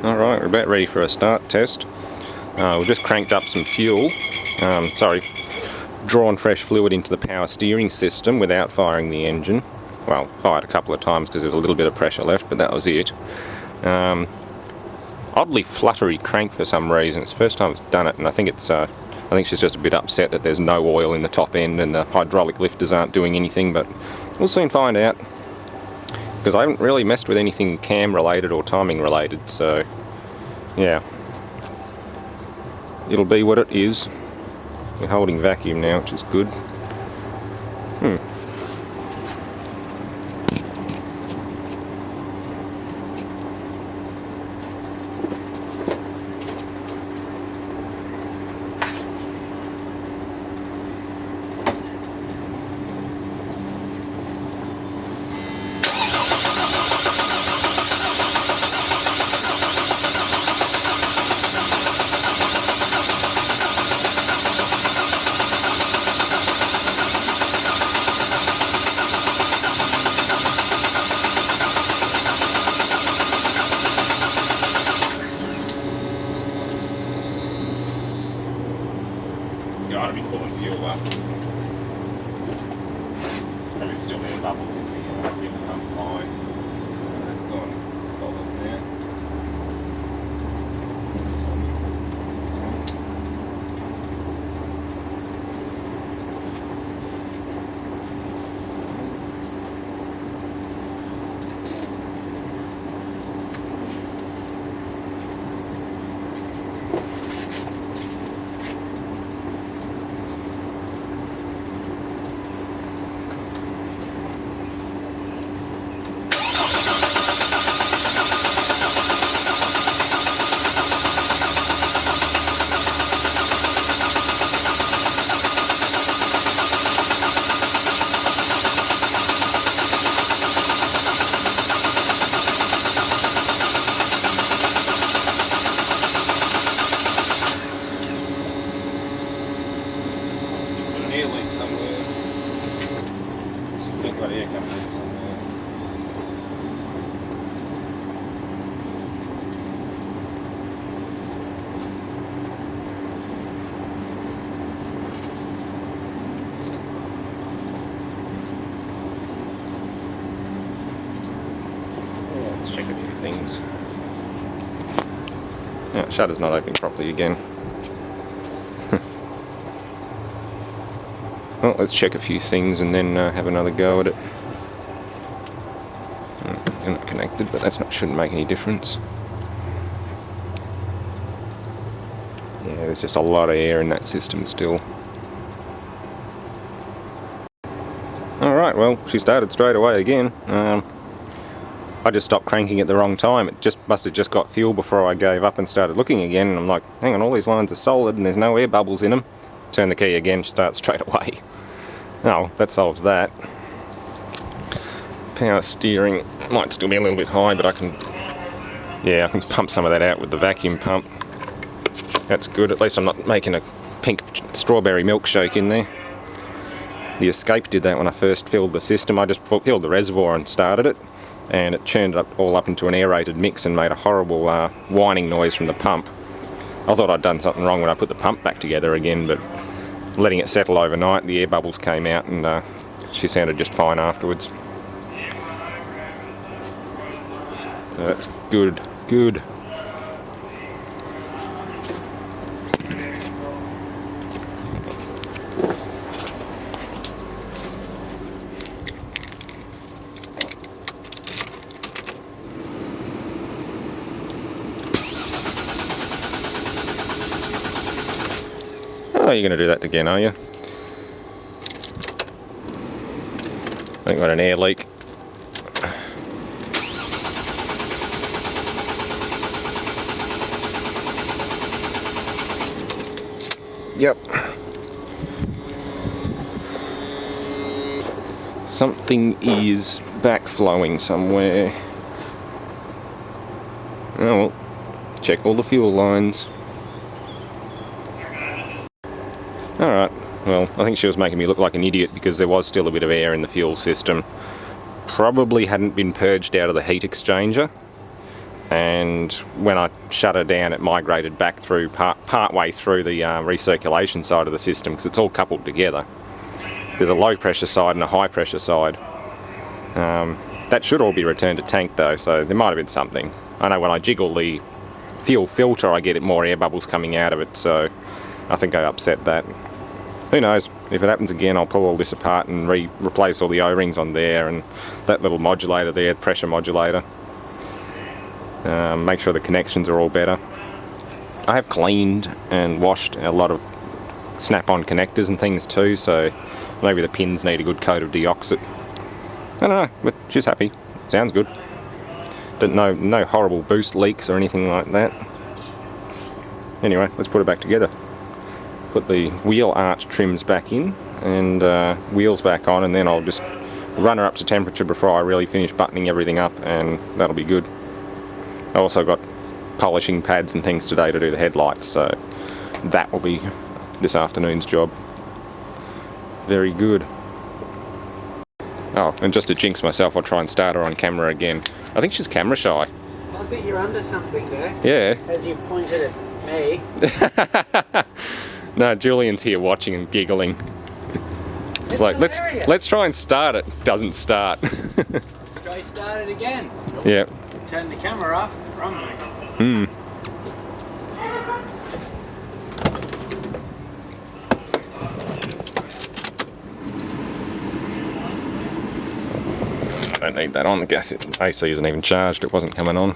Alright, we're about ready for a start test. We've just cranked up some fuel, drawn fresh fluid into the power steering system without firing the engine. Well, fired a couple of times because there was a little bit of pressure left, but that was it. Oddly fluttery crank for some reason. It's the first time it's done it, and I think she's just a bit upset that there's no oil in the top end and the hydraulic lifters aren't doing anything, but we'll soon find out. Because I haven't really messed with anything cam related or timing related, so yeah. It'll be what it is. We're holding vacuum now, which is good. Gotta be pulling fuel up. Probably still there bubbles in the pump line. That's gone solid there. Air leak somewhere. Something got air coming in somewhere. Yeah, let's check a few things. Yeah, shutter's not opening properly again. Well, let's check a few things and then have another go at it. They're not connected, but shouldn't make any difference. Yeah, there's just a lot of air in that system still. Alright, well, she started straight away again. I just stopped cranking at the wrong time. It must have just got fuel before I gave up and started looking again, and I'm like, hang on, all these lines are solid and there's no air bubbles in them. Turn the key again, start straight away. Oh, that solves that. Power steering might still be a little bit high, but I can pump some of that out with the vacuum pump. That's good, at least I'm not making a pink strawberry milkshake in there. The Escape did that when I first filled the system. I just filled the reservoir and started it, and it churned it all up into an aerated mix and made a horrible whining noise from the pump. I thought I'd done something wrong when I put the pump back together again, but letting it settle overnight, the air bubbles came out and she sounded just fine afterwards. So that's good. Oh, you're going to do that again, are you? I think we've got an air leak. Yep. Something is backflowing somewhere. Oh well, check all the fuel lines. Alright, well, I think she was making me look like an idiot because there was still a bit of air in the fuel system. Probably hadn't been purged out of the heat exchanger. and when I shut her down, it migrated back through part way through the recirculation side of the system, because it's all coupled together. There's a low pressure side and a high pressure side. That should all be returned to tank though, so there might have been something. I know when I jiggle the fuel filter, I get more air bubbles coming out of it, so I think I upset that. Who knows, if it happens again, I'll pull all this apart and replace all the O-rings on there and that little modulator there, pressure modulator. Make sure the connections are all better. I have cleaned and washed a lot of snap-on connectors and things too, so maybe the pins need a good coat of deoxit. I don't know, but she's happy. Sounds good. No horrible boost leaks or anything like that. Anyway, let's put it back together. Put the wheel arch trims back in and wheels back on, and then I'll just run her up to temperature before I really finish buttoning everything up, and that'll be good. I also got polishing pads and things today to do the headlights, so that will be this afternoon's job. Very good. Oh, and just to jinx myself, I'll try and start her on camera again. I think she's camera shy. I think you're under something there. Yeah. As you pointed at me. No, Julian's here watching and giggling. It's like, let's try and start it. Doesn't start. Try start it again. Yeah. Turn the camera off. Wrong. I don't need that on. The gas AC isn't even charged. It wasn't coming on.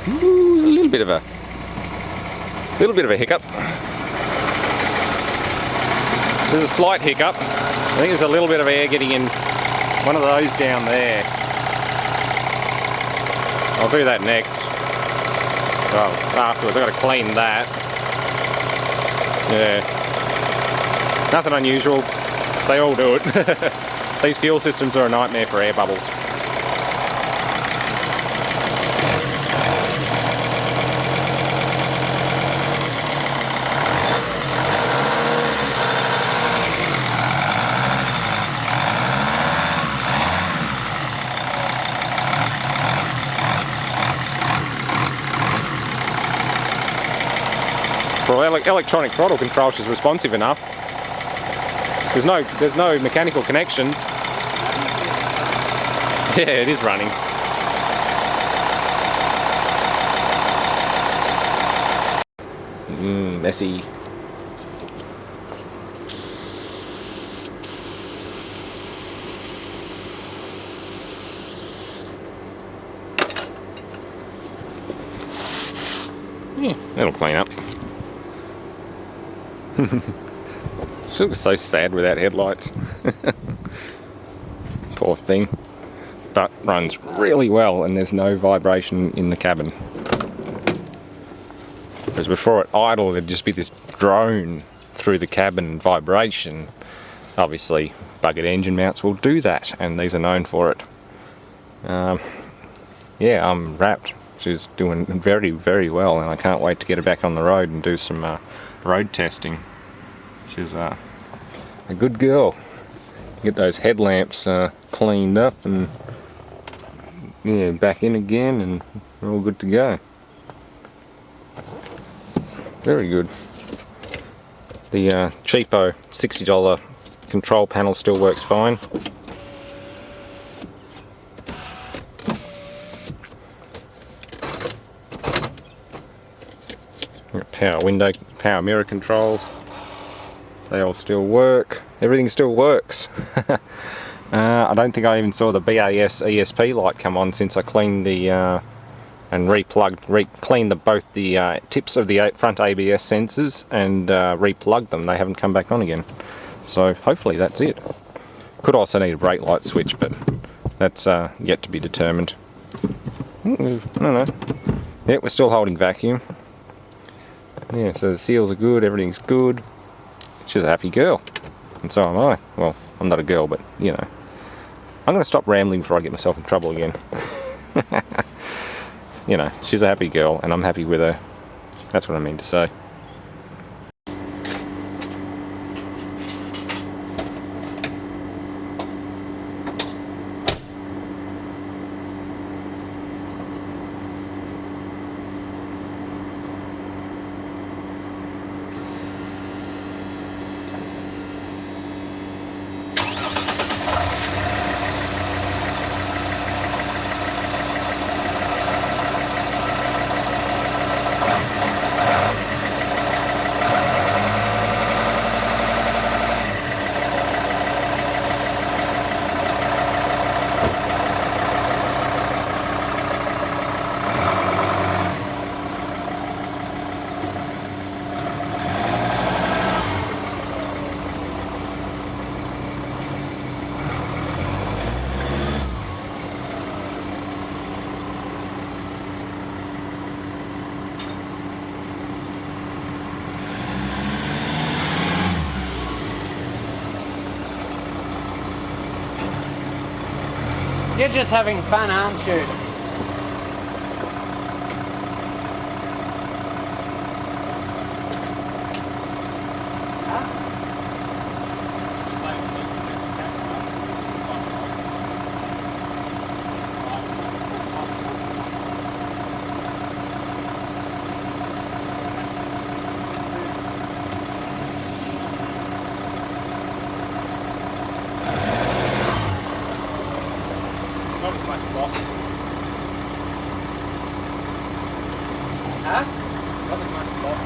Ooh, there's a little bit of a hiccup. There's a slight hiccup. I think there's a little bit of air getting in one of those down there. I'll do that next. Well, afterwards I've got to clean that. Yeah. Nothing unusual. They all do it. These fuel systems are a nightmare for air bubbles. For electronic throttle control, she's responsive enough. There's no mechanical connections. Yeah, it is running. Messy. Yeah, that'll clean up. She looks so sad without headlights. Poor thing. But runs really well, and there's no vibration in the cabin. Whereas before at idle, there'd just be this drone through the cabin vibration. Obviously, bucket engine mounts will do that, and these are known for it. Yeah, I'm wrapped. She's doing very, very well, and I can't wait to get her back on the road and do some road testing. She's a good girl. Get those headlamps cleaned up and yeah, back in again, and we're all good to go. Very good. The cheapo $60 control panel still works fine. Power window, power mirror controls. They all still work. Everything still works. I don't think I even saw the BAS ESP light come on since I cleaned the and cleaned both the tips of the front ABS sensors and replugged them. They haven't come back on again. So hopefully that's it. Could also need a brake light switch, but that's yet to be determined. I don't know. Yeah, we're still holding vacuum. Yeah, so the seals are good, everything's good. She's a happy girl, and so am I. Well, I'm not a girl, but you know. I'm going to stop rambling before I get myself in trouble again. You know, she's a happy girl, and I'm happy with her. That's what I mean to say. You're just having fun, aren't you? Not as much loss. Huh? Not as much loss.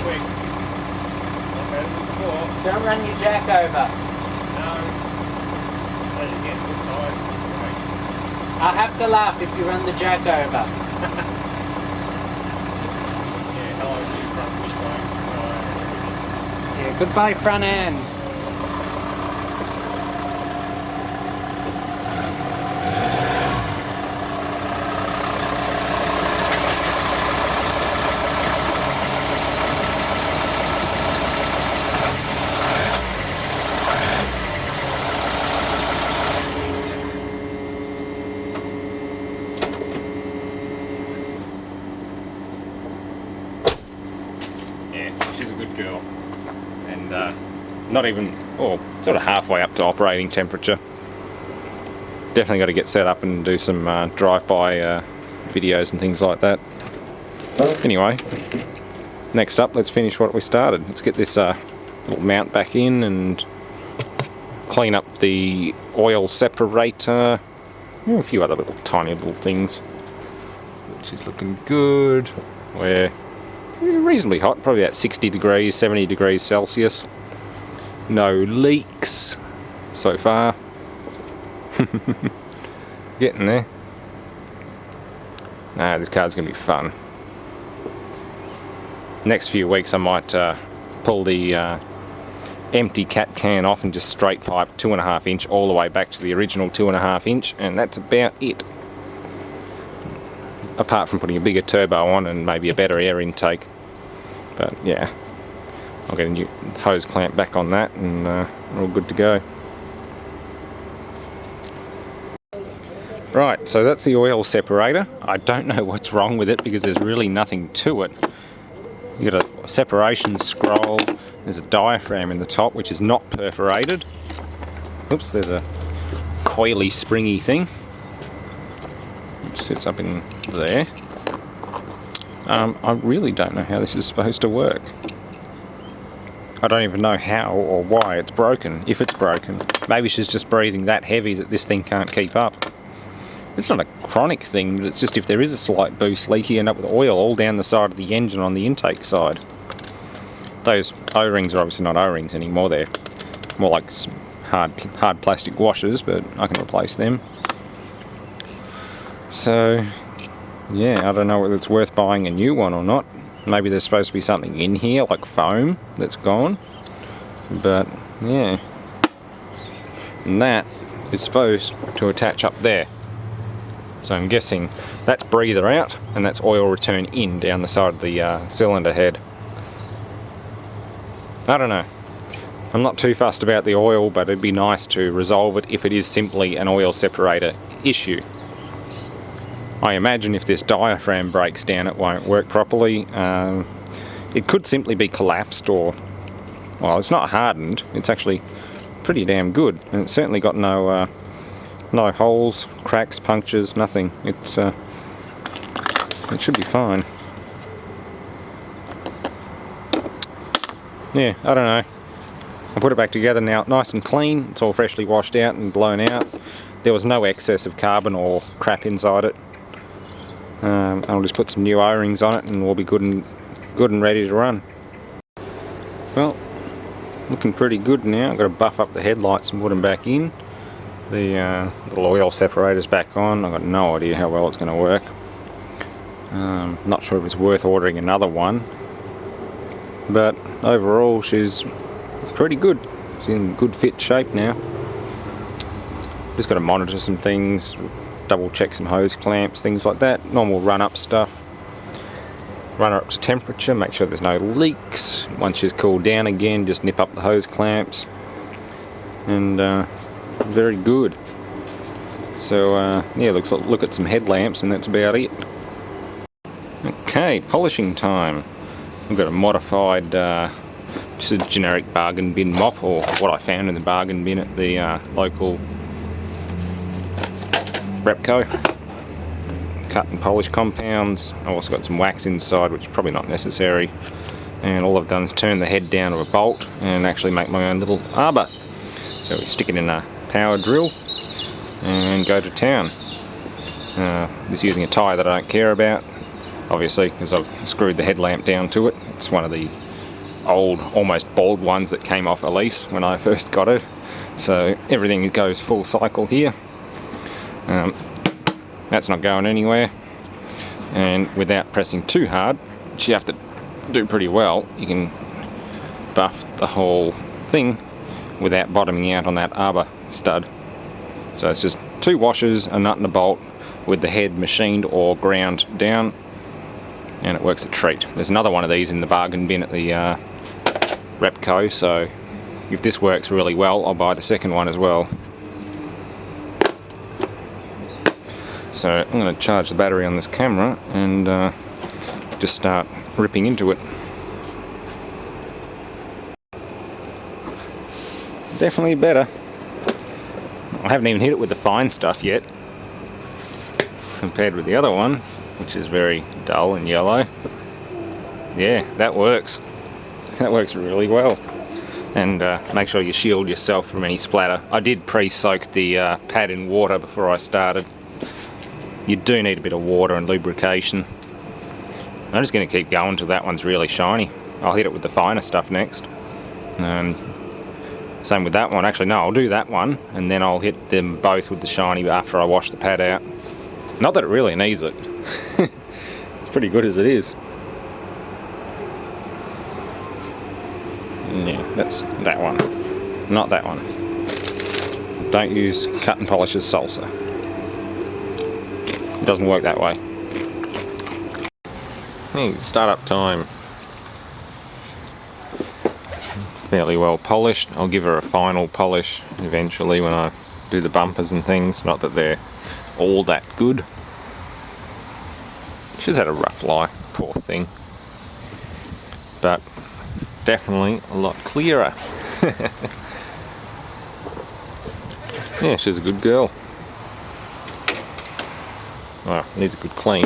Quick. Not better than before. Don't run your jack over. No. Let it get a bit tired. I'll have to laugh if you run the jack over. Yeah, hello, new front wishbone. Yeah, goodbye front end. Yeah, she's a good girl. And not even, sort of halfway up to operating temperature. Definitely got to get set up and do some drive-by videos and things like that. Anyway, next up, let's finish what we started. Let's get this little mount back in and clean up the oil separator. A few other tiny little things. Which is looking good. We're reasonably hot, probably about 60 degrees, 70 degrees Celsius. No leaks so far. Getting there. This car's going to be fun. Next few weeks I might pull the empty cat can off and just straight pipe 2.5 inch all the way back to the original 2.5 inch, and that's about it. Apart from putting a bigger turbo on and maybe a better air intake. But yeah, I'll get a new hose clamp back on that and we're all good to go. Right, so that's the oil separator. I don't know what's wrong with it because there's really nothing to it. You got a separation scroll, there's a diaphragm in the top which is not perforated. Oops, there's a coily springy thing which sits up in there. I really don't know how this is supposed to work. I don't even know how or why it's broken, if it's broken. Maybe she's just breathing that heavy that this thing can't keep up. It's not a chronic thing, but it's just if there is a slight boost leak, you end up with oil all down the side of the engine on the intake side. Those O-rings are obviously not O-rings anymore, they're more like hard plastic washers, but I can replace them. So, yeah, I don't know whether it's worth buying a new one or not. Maybe there's supposed to be something in here, like foam, that's gone. But, yeah. And that is supposed to attach up there. So I'm guessing that's breather out, and that's oil return in down the side of the cylinder head. I don't know. I'm not too fussed about the oil, but it'd be nice to resolve it if it is simply an oil separator issue. I imagine if this diaphragm breaks down it won't work properly. It could simply be collapsed or, well, it's not hardened, it's actually pretty damn good, and it's certainly got no holes, cracks, punctures, nothing. It should be fine. Yeah, I don't know. I put it back together now, nice and clean. It's all freshly washed out and blown out. There was no excess of carbon or crap inside it. I'll just put some new O-rings on it and we'll be good and ready to run. Well, looking pretty good now. I've got to buff up the headlights and put them back in. The little oil separator's back on. I've got no idea how well it's going to work. Not sure if it's worth ordering another one, but overall she's pretty good. It's in good fit shape now. Just got to monitor some things, double check some hose clamps, things like that. Normal run up stuff. Run her up to temperature, make sure there's no leaks. Once she's cooled down again, just nip up the hose clamps. And very good. So yeah, look at some headlamps and that's about it. Okay, polishing time. I've got a modified, just a generic bargain bin mop, or what I found in the bargain bin at the local Repco. Cut and polish compounds. I've also got some wax inside, which is probably not necessary. And all I've done is turn the head down of a bolt and actually make my own little arbor. So we stick it in a power drill and go to town. Just using a tyre that I don't care about, obviously, because I've screwed the headlamp down to it. It's one of the old, almost bald ones that came off Elise when I first got it. So everything goes full cycle here. That's not going anywhere, and without pressing too hard, which you have to do pretty well, you can buff the whole thing without bottoming out on that arbor stud. So it's just 2 washers, a nut and a bolt, with the head machined or ground down, and it works a treat. There's another one of these in the bargain bin at the Repco, so if this works really well, I'll buy the second one as well. So I'm going to charge the battery on this camera and just start ripping into it. Definitely better. I haven't even hit it with the fine stuff yet, compared with the other one, which is very dull and yellow. Yeah, that works. That works really well. And make sure you shield yourself from any splatter. I did pre-soak the pad in water before I started. You do need a bit of water and lubrication. I'm just going to keep going till that one's really shiny. I'll hit it with the finer stuff next. Same with that one. Actually, no, I'll do that one and then I'll hit them both with the shiny after I wash the pad out. Not that it really needs it. It's pretty good as it is. Yeah, that's that one. Not that one. Don't use cut and polish as salsa. It doesn't work that way. Hey, startup time. Fairly well polished. I'll give her a final polish eventually when I do the bumpers and things. Not that they're all that good. She's had a rough life, poor thing. But definitely a lot clearer. Yeah, she's a good girl. Well, needs a good clean.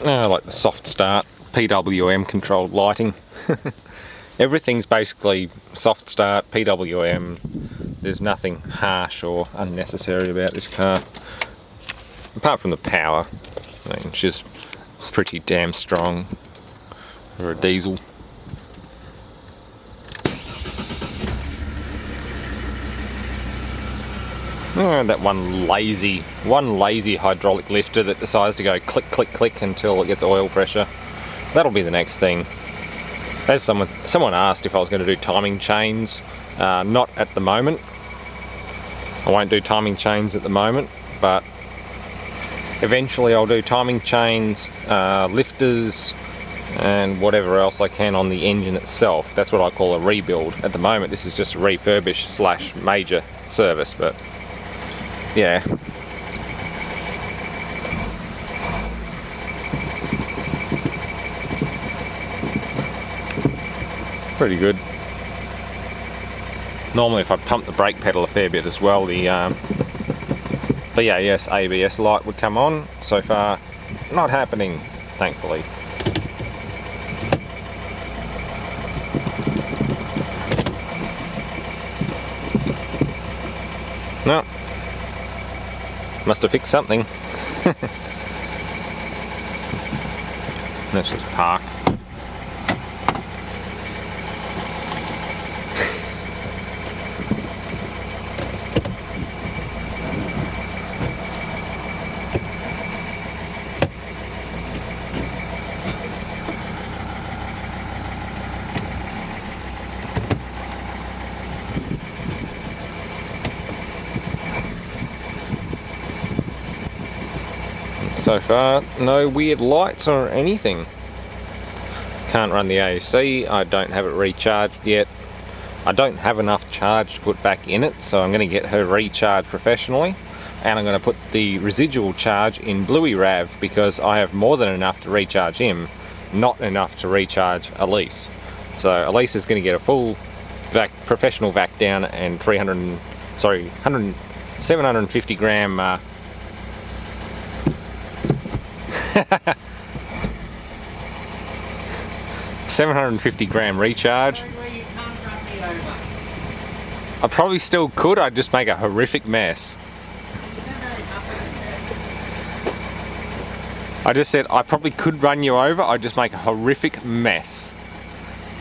I like the soft start, PWM controlled lighting. Everything's basically soft start, PWM. There's nothing harsh or unnecessary about this car. Apart from the power. I mean, she's pretty damn strong for a diesel. Oh, that one lazy hydraulic lifter that decides to go click click click until it gets oil pressure. That'll be the next thing. As someone asked if I was going to do timing chains. Not at the moment. I won't do timing chains at the moment, but eventually I'll do timing chains, lifters, and whatever else I can on the engine itself. That's what I call a rebuild. At the moment this is just a refurbish slash major service, but yeah. Pretty good. Normally if I pump the brake pedal a fair bit as well, the BAS ABS light would come on. So far, not happening, thankfully. No. Must have fixed something. Let's just park. So far, no weird lights or anything. Can't run the AC, I don't have it recharged yet. I don't have enough charge to put back in it, so I'm going to get her recharged professionally. And I'm going to put the residual charge in Bluey Rav because I have more than enough to recharge him, not enough to recharge Elise. So Elise is going to get a full professional vac down and 750 gram 750 gram recharge. I probably still could, I'd just make a horrific mess. I just said I probably could run you over, I'd just make a horrific mess.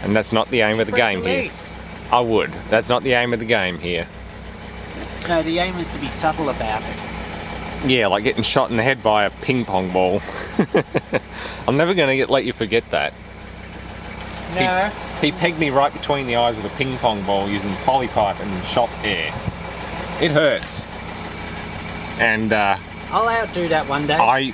And that's not the aim of the game here. I would. That's not the aim of the game here. No, the aim is to be subtle about it. Yeah, like getting shot in the head by a ping pong ball. I'm never going to let you forget that. No. He pegged me right between the eyes with a ping pong ball using polypipe and shot air. It hurts. And I'll outdo that one day. I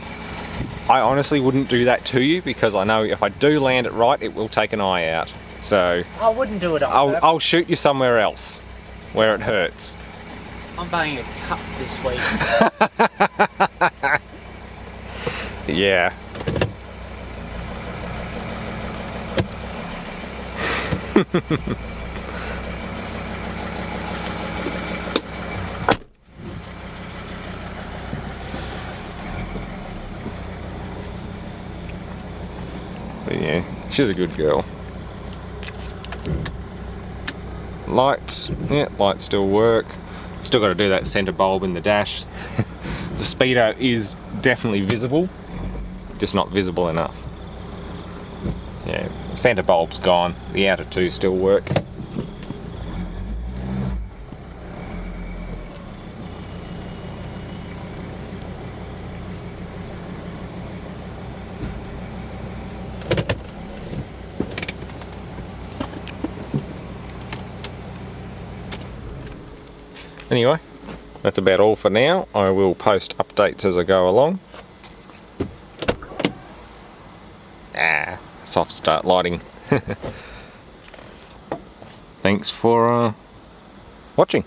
honestly wouldn't do that to you because I know if I do land it right, it will take an eye out. So I wouldn't do it on purpose. I'll shoot you somewhere else where it hurts. I'm buying a cup this week. Yeah. But yeah, she's a good girl. Lights, yeah, lights still work. Still got to do that centre bulb in the dash. The speedo is definitely visible, just not visible enough. Yeah, the centre bulb's gone, the outer two still work. Anyway, that's about all for now. I will post updates as I go along. Soft start lighting. Thanks for watching.